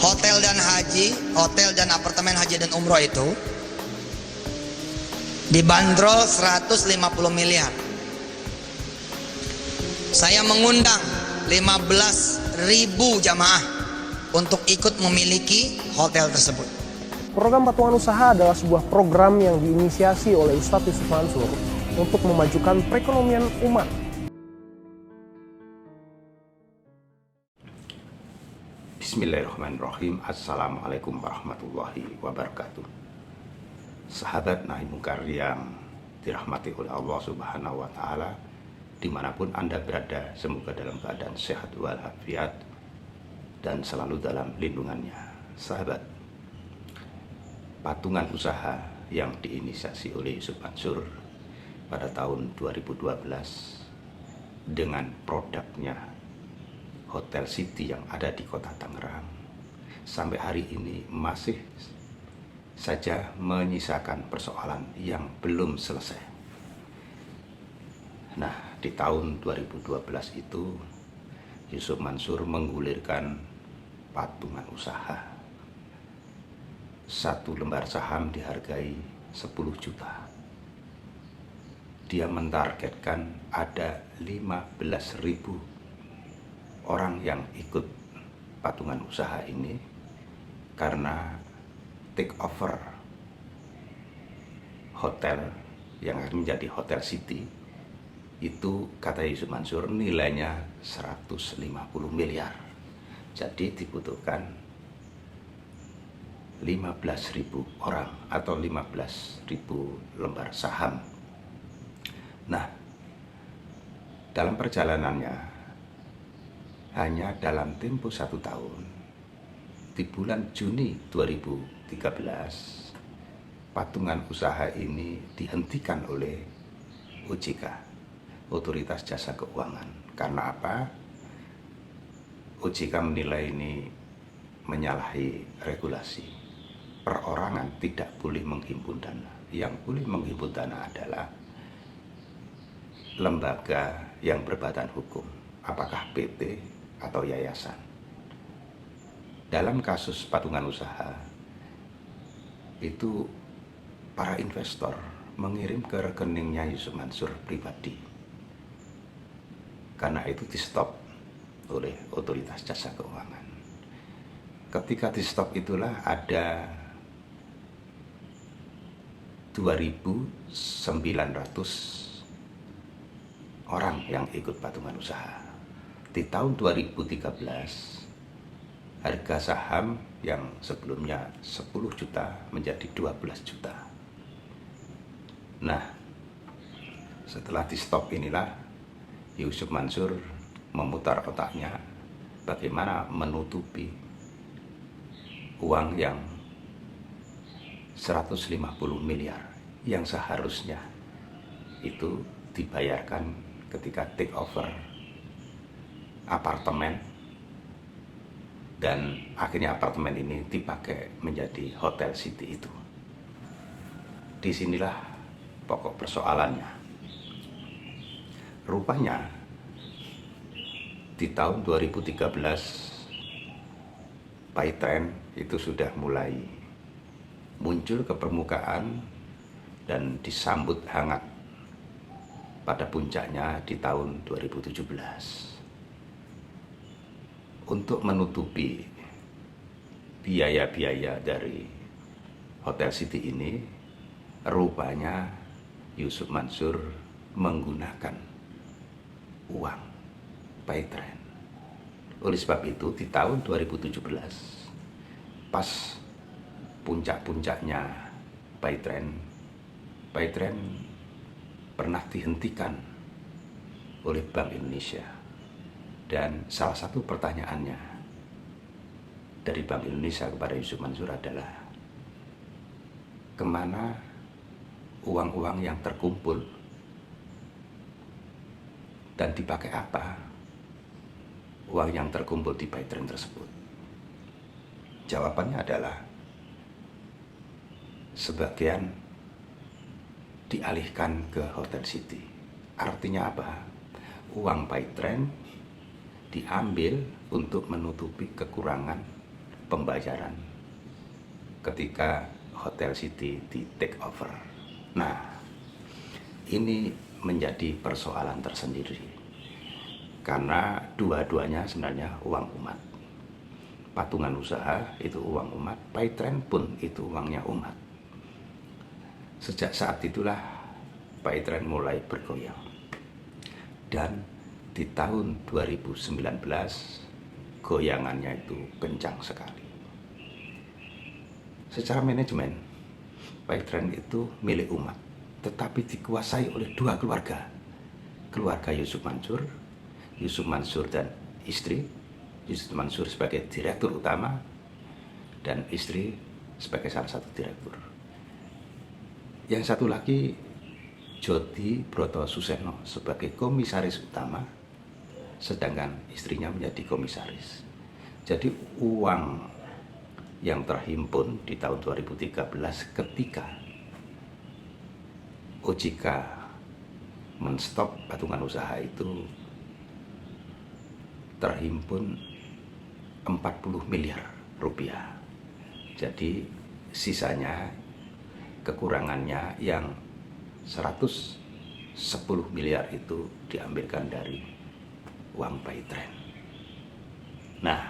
Hotel dan apartemen haji dan umroh itu dibanderol 150 miliar. Saya mengundang 15.000 jamaah untuk ikut memiliki hotel tersebut. Program patungan usaha adalah sebuah program yang diinisiasi oleh Ustadz Yusuf Mansur untuk memajukan perekonomian umat. Bismillahirrahmanirrahim. Assalamualaikum warahmatullahi wabarakatuh. Sahabat Nahi Mungkar yang dirahmati oleh Allah Subhanahu wa Ta'ala, dimanapun Anda berada, semoga dalam keadaan sehat walafiat dan selalu dalam lindungannya. Sahabat, patungan usaha yang diinisiasi oleh Yusuf Mansur pada tahun 2012 dengan produknya Hotel City yang ada di kota Tangerang sampai hari ini masih saja menyisakan persoalan yang belum selesai. Nah, di tahun 2012 itu Yusuf Mansur menggulirkan patungan usaha. Satu lembar saham dihargai 10 juta. Dia mentargetkan ada 15.000 orang yang ikut patungan usaha ini karena take over hotel yang akan menjadi Hotel City itu, kata Yusuf Mansur, nilainya 150 miliar. Jadi dibutuhkan 15.000 orang atau 15.000 lembar saham. Nah, dalam perjalanannya hanya dalam tempo 1 tahun, di bulan Juni 2013 patungan usaha ini dihentikan oleh OJK, Otoritas Jasa Keuangan. Karena apa? OJK menilai ini menyalahi regulasi. Perorangan tidak boleh menghimpun dana. Yang boleh menghimpun dana adalah lembaga yang berbadan hukum, apakah PT atau yayasan. Dalam kasus patungan usaha itu, para investor mengirim ke rekeningnya Yusuf Mansur pribadi. Karena itu di stop oleh Otoritas Jasa Keuangan. Ketika di stop itulah ada 2.900 orang yang ikut patungan usaha. Di tahun 2013 harga saham yang sebelumnya 10 juta menjadi 12 juta. Nah, setelah di stop inilah Yusuf Mansur memutar otaknya bagaimana menutupi uang yang 150 miliar yang seharusnya itu dibayarkan ketika take over apartemen, dan akhirnya apartemen ini dipakai menjadi Hotel City itu. Disinilah pokok persoalannya. Rupanya di tahun 2013 Paytrend itu sudah mulai muncul ke permukaan dan disambut hangat pada puncaknya di tahun 2017. Untuk menutupi biaya-biaya dari Hotel City ini, rupanya Yusuf Mansur menggunakan uang Paytrend. Oleh sebab itu, di tahun 2017, pas puncak-puncaknya Paytrend pernah dihentikan oleh Bank Indonesia. Dan salah satu pertanyaannya dari Bank Indonesia kepada Yusuf Mansur adalah, kemana uang-uang yang terkumpul dan dipakai apa uang yang terkumpul di Paytrend tersebut? Jawabannya adalah sebagian dialihkan ke Hotel City. Artinya apa? Uang Paytrend diambil untuk menutupi kekurangan pembayaran ketika Hotel City di take over. Nah, ini menjadi persoalan tersendiri karena dua-duanya sebenarnya uang umat. Patungan usaha itu uang umat, Paytrend pun itu uangnya umat. Sejak saat itulah Paytrend mulai bergoyang. Dan di tahun 2019 goyangannya itu kencang sekali. Secara manajemen, Paytrend itu milik umat, tetapi dikuasai oleh dua keluarga. Keluarga Yusuf Mansur dan istri, Yusuf Mansur sebagai direktur utama dan istri sebagai salah satu direktur. Yang satu lagi Jody Broto Suseno sebagai komisaris utama, sedangkan istrinya menjadi komisaris. Jadi uang yang terhimpun di tahun 2013 ketika OJK menstop patungan usaha itu terhimpun 40 miliar rupiah. Jadi sisanya, kekurangannya yang 110 miliar itu diambilkan dari uang Paytrend. Nah,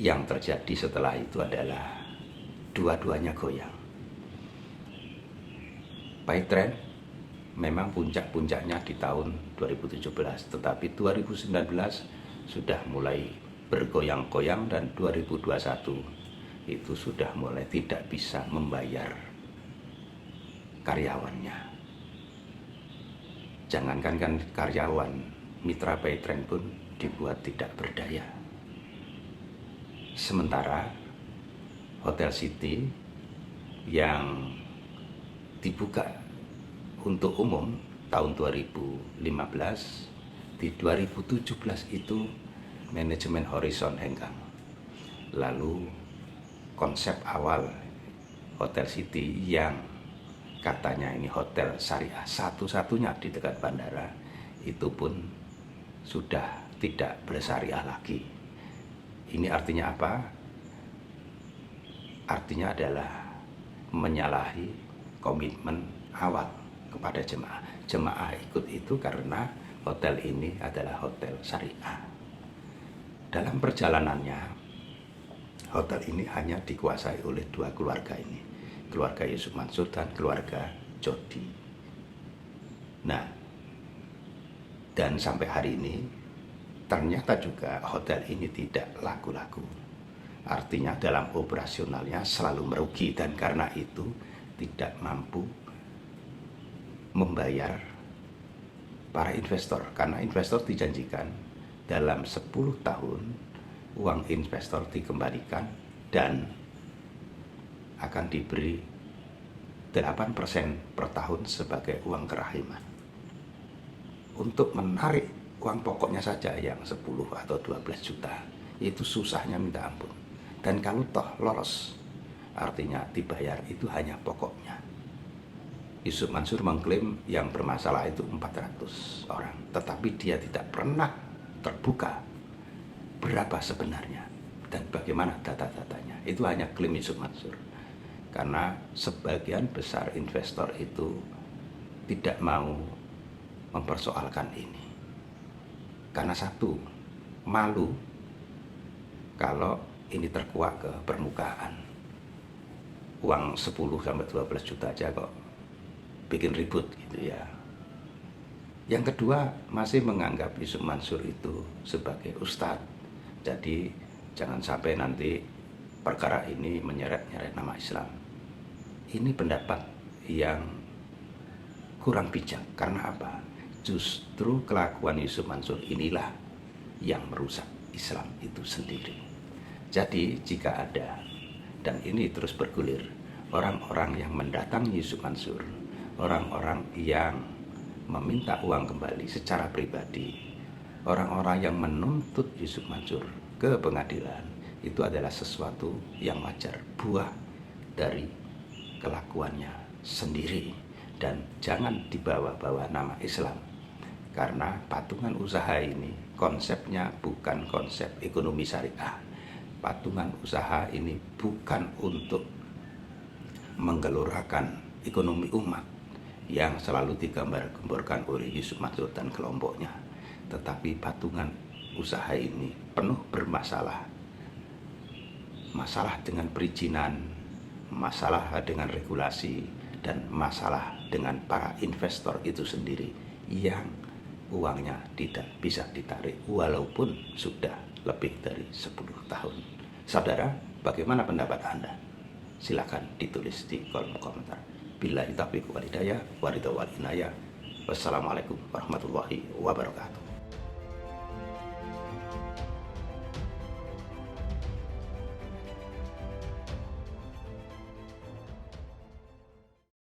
yang terjadi setelah itu adalah dua-duanya goyang. Paytrend memang puncak-puncaknya di tahun 2017, tetapi 2019 sudah mulai bergoyang-goyang dan 2021 itu sudah mulai tidak bisa membayar karyawannya. Jangankan kan karyawan, mitra Paytrend pun dibuat tidak berdaya. Sementara Hotel City yang dibuka untuk umum tahun 2015, di 2017 itu manajemen Horizon hengkang. Lalu konsep awal Hotel City yang katanya ini hotel syariah satu-satunya di dekat bandara, itu pun sudah tidak bersyariah lagi. Ini artinya apa? Artinya adalah menyalahi komitmen awal kepada jemaah. Jemaah ikut itu karena hotel ini adalah hotel syariah. Dalam perjalanannya, hotel ini hanya dikuasai oleh dua keluarga ini, keluarga Yusuf Mansur dan keluarga Jody. Nah, dan sampai hari ini ternyata juga hotel ini tidak laku-laku. Artinya dalam operasionalnya selalu merugi, dan karena itu tidak mampu membayar para investor. Karena investor dijanjikan dalam 10 tahun uang investor dikembalikan dan akan diberi 8% per tahun sebagai uang kerahiman. Untuk menarik uang pokoknya saja yang 10 atau 12 juta, itu susahnya minta ampun. Dan kalau toh lolos, artinya dibayar itu hanya pokoknya. Yusuf Mansur mengklaim yang bermasalah itu 400 orang, tetapi dia tidak pernah terbuka berapa sebenarnya dan bagaimana data-datanya. Itu hanya klaim Yusuf Mansur. Karena sebagian besar investor itu tidak mau mempersoalkan ini. Karena satu, malu kalau ini terkuak ke permukaan. Uang 10-12 juta aja kok bikin ribut gitu ya. Yang kedua, masih menganggap Yusuf Mansur itu sebagai ustadz. Jadi jangan sampai nanti perkara ini menyeret-nyeret nama Islam. Ini pendapat yang kurang bijak. Karena apa? Justru kelakuan Yusuf Mansur inilah yang merusak Islam itu sendiri. Jadi jika ada, dan ini terus bergulir, orang-orang yang mendatangi Yusuf Mansur, orang-orang yang meminta uang kembali secara pribadi, orang-orang yang menuntut Yusuf Mansur ke pengadilan, itu adalah sesuatu yang wajar, buah dari kelakuannya sendiri. Dan jangan dibawa-bawa nama Islam, karena patungan usaha ini konsepnya bukan konsep ekonomi syariah, patungan usaha ini bukan untuk menggelorakan ekonomi umat yang selalu digambar-gemborkan oleh Yusuf Mansur dan kelompoknya, tetapi patungan usaha ini penuh bermasalah. Masalah dengan perizinan, masalah dengan regulasi, dan masalah dengan para investor itu sendiri yang uangnya tidak bisa ditarik walaupun sudah lebih dari 10 tahun. Saudara, bagaimana pendapat Anda? Silakan ditulis di kolom komentar. Billahi taufiq wal hidayah, wa ridha wal inayah. Wassalamualaikum warahmatullahi wabarakatuh.